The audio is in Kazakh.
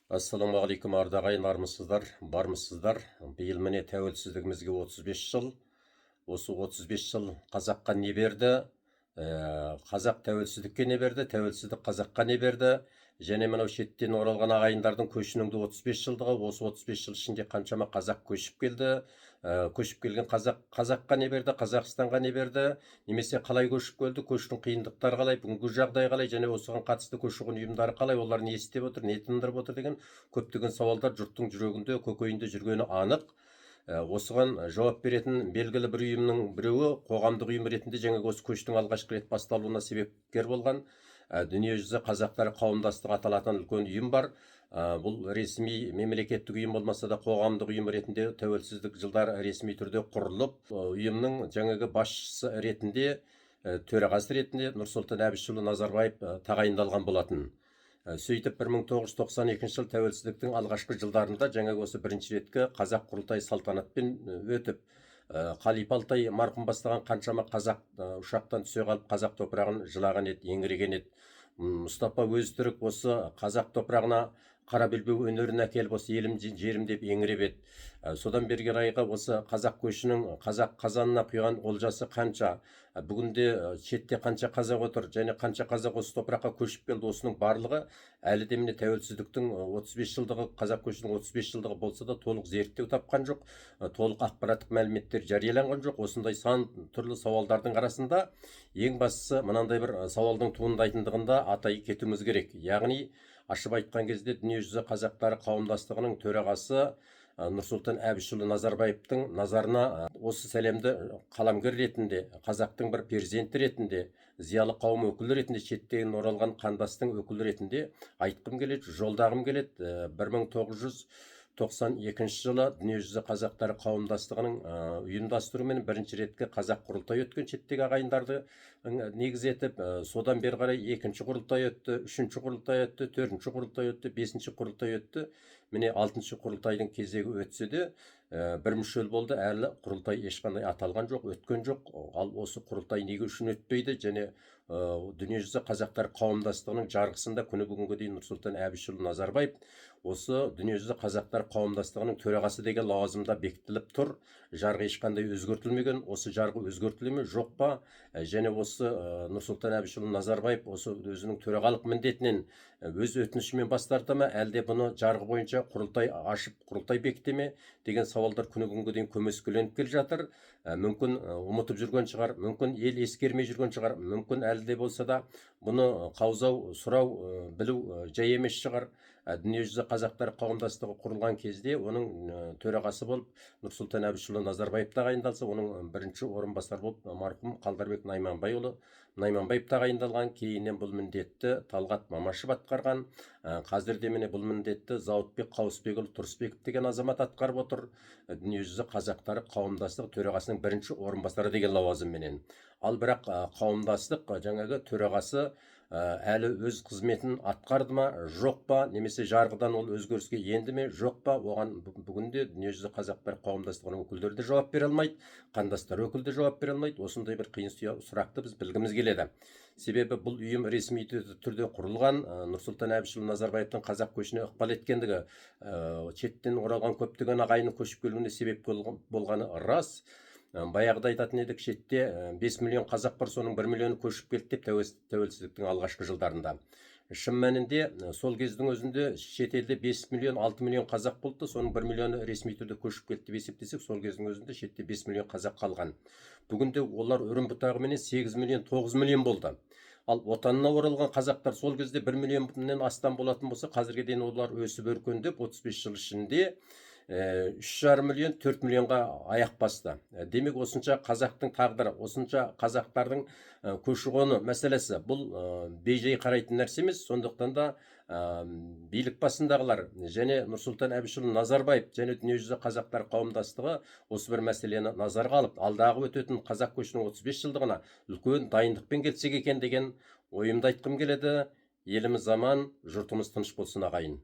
Ассалаумағалейкум ардағайын бармысыздар. Биыл міне тәуелсіздігімізге 35 жыл. Осы 35 жыл қазаққа не берді? Қазақ тәуелсіздікке не берді? Тәуелсіздік қазаққа не берді? Және мынау шеттен оралған ағайындардың көшінің де 35 жылдығы. Осы 35 жыл ішінде қаншама қазақ көшіп келді? Көшіп келген қазаққа не берді? Қазақстанға не берді? Немесе қалай көшіп келді? Көштің қиындықтары қалай? Бүгінгі жағдай қалай? Және осыған қатысты көші-қон ұйымдары қалай? Олар не істеп отыр? Не тындырып отыр деген көптеген сауалдар жұрттың жүрегінде, көкейінде жүргені анық. Осыған жауап беретін белгілі бір ұйымның біреуі қоғамдық ұйым ретінде жаңағы осы көштің алғашқы рет басталуына себепкер болған дүниежүзі қазақтары қауымдастығы аталатын үлкен ұйым бар. Бұл ресми мемлекеттік ұйым болмаса да қоғамдық ұйым ретінде тәуелсіздік жылдары ресми түрде құрылып, ұйымның жаңағы басшысы ретінде, төрағасы ретінде Нұрсұлтан Әбішұлы Назарбаев тағайындалған болатын. Сөйтіп 1992 жыл тәуелсіздіктің алғашқы жылдарында жаңағы осы бірінші реткі қазақ құрылтай салтанатпен өтіп, Қалипа Алтай марқұм бастаған қаншама қазақ ұшақтан түсе қалып қазақ топырағын жылаған еді, еңіреген еді. Мұстапа Өзтүрік осы қазақ топырағына қара белбеу өнерін әкеліп осы елім жерім деп еңіреп еді. Содан бергі райға осы қазақ көшінің қазақ қазанына құйған олжасы қанша, бүгінде шетте қанша қазақ отыр және қанша қазақ осы топыраққа көшіп келді, осының барлығы әлі де міне тәуелсіздіктің 35 жылдығы, қазақ көшінің 35 жылдығы болса да толық зерттеу тапқан жоқ, толық ақпараттық мәліметтер жарияланған жоқ. Осындай сан түрлі сауалдардың арасында ең бастысы мынандай бір сауалдың туындайтындығында атай кетуіміз керек. Яғни ашып айтқан кезде дүниежүзі қазақтары қауымдастығының төрағасы Нұрсұлтан Әбішұлы Назарбаевтың назарына осы сәлемді қаламгер ретінде, қазақтың бір перзенті ретінде, зиялы қауым өкілі ретінде, шеттен оралған қандастың өкілі ретінде айтқым келеді, жолдағым келеді. 1992 жылы дүниежүзі қазақтары қауымдастығының ұйымдастыруымен бірінші реткі қазақ құрылтай өткен, шеттегі ағайындарды негіз етіп, содан бері қарай екінші құрылтай өтті, үшінші құрылтай өтті, төртінші құрылтай өтті, бесінші құрылтай өтті. Міне 6-шы құрылтайдың кезегі өтсе де бір мүшел болды, әлі құрылтай ешқандай аталған жоқ, өткен жоқ. Ал осы құрылтай неге үшін өтпейді? Және дүниежүзі қазақтар қауымдастығының жарғысында күні бүгінге дейін Нұрсұлтан Әбішұлы Назарбаев осы дүниежүзі қазақтар қауымдастығының төрағасы деген лауазымда бекітіліп тұр. Жарғы ешқандай өзгертілмеген. Осы жарғы өзгертіле ме, жоқ па? Және осы Нұрсұлтан Әбішұлы Назарбаев осы өзінің төрағалық міндетінен өз өтінішімен бас тарта ма, әлде бұны жарғы бойынша құрылтай ашып құрылтай бекіте ме деген сауалдар күні бүгінге дейін көмескіленіп келе жатыр. Мүмкін ұмытып жүрген шығар, мүмкін ел ескермей жүрген шығар, мүмкін әлі де болса да бұны қаузау, сұрау, білу жай емес шығар. Дүниежүзі қазақтар қауымдастығы құрылған кезде оның төрағасы болып Нұрсұлтан Әбішұлы Назарбаев тағайындалса, оның бірінші орынбасар болып марқұм Қалдарбек Найманбаев тағайындалған. Кейіннен бұл міндетті Талғат Мамашев атқарған. Қазірде міне бұл міндетті Зауытбек Қауысбекұлы Тұрысбеков деген азамат атқарып отыр. Дүниежүзі қазақтары қауымдастығы төрағасының бірінші орынбасары деген лауазымменен. Ал бірақ қауымдастық жаңағы төрағасы әлі өз қызметін атқарды ма, жоқ па, немесе жарғыдан ол өзгеріске енді ме, жоқ па, оған бүгінде дүниежүзі қазақтар қауымдастығының өкілдері де жауап бере алмайды, қандастар өкілі де жауап бере алмайды. Осындай бір қиын сұрақты біз білгіміз келеді. Себебі бұл ұйым ресми түрде құрылған, Нұрсұлтан Әбішұлы Назарбаевтың қазақ көшіне ықпал еткендігі, шеттен оралған көптеген ағайынның көшіп келуіне себеп болғаны рас. Баяғыда айтатын едік, шетте 5 миллион қазақ бар, соның 1 миллионы көшіп келді деп тәуелсіздіктің алғашқы жылдарында. Шын мәнінде сол кездің өзінде шетелде 5 миллион, 6 миллион қазақ болды, соның 1 миллионы ресми түрде көшіп келді деп есептесек, сол кездің өзінде шетте 5 миллион қазақ қалған. Бүгінде олар үрім бұтағыменен 8 миллион, 9 миллион болды. Ал отанына оралған қазақтар сол кезде 1 миллионнан астам болатын болса, қазірге дейін олар өсіп өркендеп 35 жыл ішінде 3,5 миллион, 4 миллионға аяқ басты. Демек осынша қазақтың тағдыры, осынша қазақтардың көші-қоны мәселесі бұл бейжай қарайтын нәрсе емес. Сондықтан да билік басындағылар және Нұрсұлтан Әбішұлы Назарбаев және дүниежүзі қазақтар қауымдастығы осы бір мәселені назарға алып, алдағы өтетін қазақ көшінің 35 жылдығына үлкен дайындықпен келсек екен деген ойымды айтқым келеді. Еліміз аман, жұртымыз тыныш болсын ағайын.